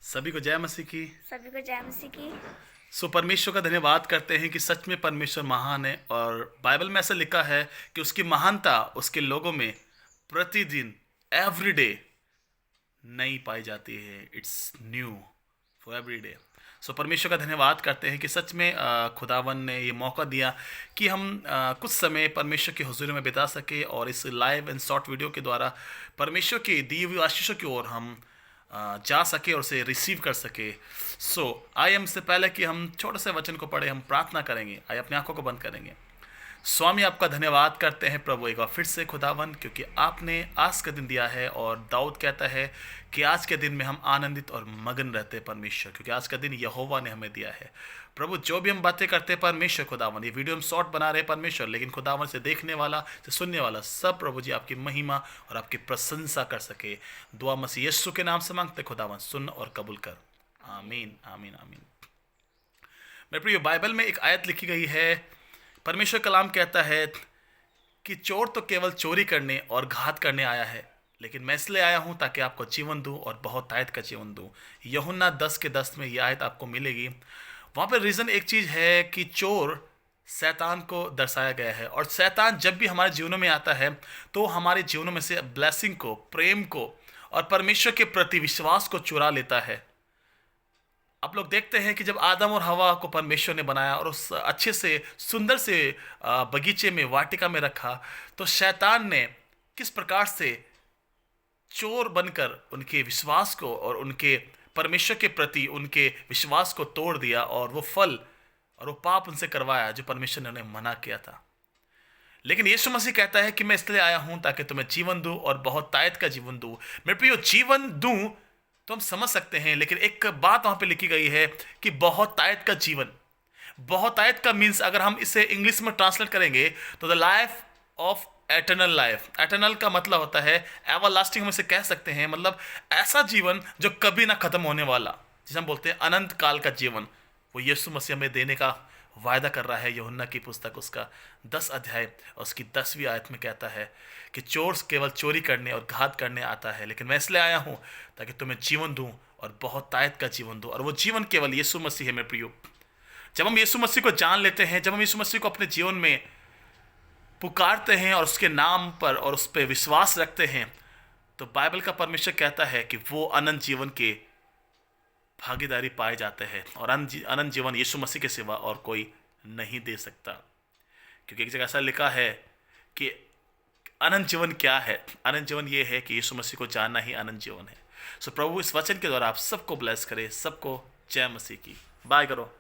सभी को जय मसीह की। सभी को जय मसीह की। परमेश्वर का धन्यवाद करते हैं कि सच में परमेश्वर महान है, और बाइबल में ऐसा लिखा है कि उसकी महानता उसके लोगों में प्रतिदिन, एवरीडे नई पाई जाती है। It's new for every day. परमेश्वर का धन्यवाद करते हैं कि सच में खुदावन ने ये मौका दिया कि हम कुछ समय परमेश्वर की हुजूरी में बिता सके, और इस लाइव एंड शॉर्ट वीडियो के द्वारा परमेश्वर की दी हुई आशीषों की ओर हम जा सके और उसे रिसीव कर सके। आइए, हमसे पहले कि हम छोटे से वचन को पढ़े, हम प्रार्थना करेंगे। आइए अपनी आंखों को बंद करेंगे। स्वामी, आपका धन्यवाद करते हैं प्रभु एक बार फिर से खुदावन, क्योंकि आपने आज का दिन दिया है, और दाऊद कहता है कि आज के दिन में हम आनंदित और मगन रहते हैं परमेश्वर, क्योंकि आज का दिन यहोवा ने हमें दिया है। प्रभु, जो भी हम बातें करते हैं परमेश्वर खुदावन, ये वीडियो हम शॉर्ट बना रहे हैं परमेश्वर, लेकिन खुदावन से देखने वाला, से सुनने वाला सब प्रभु जी आपकी महिमा और आपकी प्रशंसा कर सके। दुआ मसीह यीशु के नाम से मांगते खुदावन, सुन और कबूल कर। आमीन आमीन आमीन। मेरे प्रिय, बाइबल में एक आयत लिखी गई है। परमेश्वर कलाम कहता है कि चोर तो केवल चोरी करने और घात करने आया है, लेकिन मैं इसलिए आया हूं ताकि आपको जीवन दूं और बहुत आयत का जीवन दूं। यूहन्ना 10:10 में यह आयत आपको मिलेगी। वहां पर रीज़न एक चीज़ है कि चोर शैतान को दर्शाया गया है, और शैतान जब भी हमारे जीवनों में आता है तो हमारे जीवनों में से ब्लेसिंग को, प्रेम को और परमेश्वर के प्रति विश्वास को चुरा लेता है। आप लोग देखते हैं कि जब आदम और हवा को परमेश्वर ने बनाया और उस अच्छे से सुंदर से बगीचे में, वाटिका में रखा, तो शैतान ने किस प्रकार से चोर बनकर उनके विश्वास को और उनके परमेश्वर के प्रति उनके विश्वास को तोड़ दिया, और वो फल और वो पाप उनसे करवाया जो परमेश्वर ने उन्हें मना किया था। लेकिन यीशु मसीह कहता है कि मैं इसलिए आया हूं ताकि तुम्हें जीवन दूं और बहुत तायत का जीवन दूं। मेरे प्रियो, जीवन दूं तो हम समझ सकते हैं, लेकिन एक बात वहां पे लिखी गई है कि बहुत तायत का जीवन। बहुत तायत का मीन्स, अगर हम इसे इंग्लिश में ट्रांसलेट करेंगे तो the life of eternal life. Eternal का मतलब होता है एवर लास्टिंग, हम इसे कह सकते हैं, मतलब ऐसा जीवन जो कभी ना खत्म होने वाला, जिसे हम बोलते हैं अनंत काल का जीवन। वो यीशु मसीह हमें देने का वायदा कर रहा है। यूहन्ना की पुस्तक उसका 10 अध्याय और उसकी 10वीं आयत में कहता है कि चोर केवल चोरी करने और घात करने आता है, लेकिन मैं इसलिए आया हूं ताकि तुम्हें जीवन दूं और बहुत तायत का जीवन दूं, और वो जीवन केवल यीशु मसीह है। मेरे प्रियो, जब हम यीशु मसीह को जान लेते हैं, जब हम यीशु मसीह को अपने जीवन में पुकारते हैं और उसके नाम पर और उस पर विश्वास रखते हैं, तो बाइबल का परमेश्वर कहता है कि वो अनंत जीवन के भागीदारी पाए जाते हैं, और अनंत जीवन यीशु मसीह के सिवा और कोई नहीं दे सकता। क्योंकि एक जगह ऐसा लिखा है कि अनंत जीवन क्या है? अनंत जीवन ये है कि यीशु मसीह को जानना ही अनंत जीवन है। प्रभु इस वचन के द्वारा आप सबको ब्लेस करे। सबको जय मसीह की। बाय करो।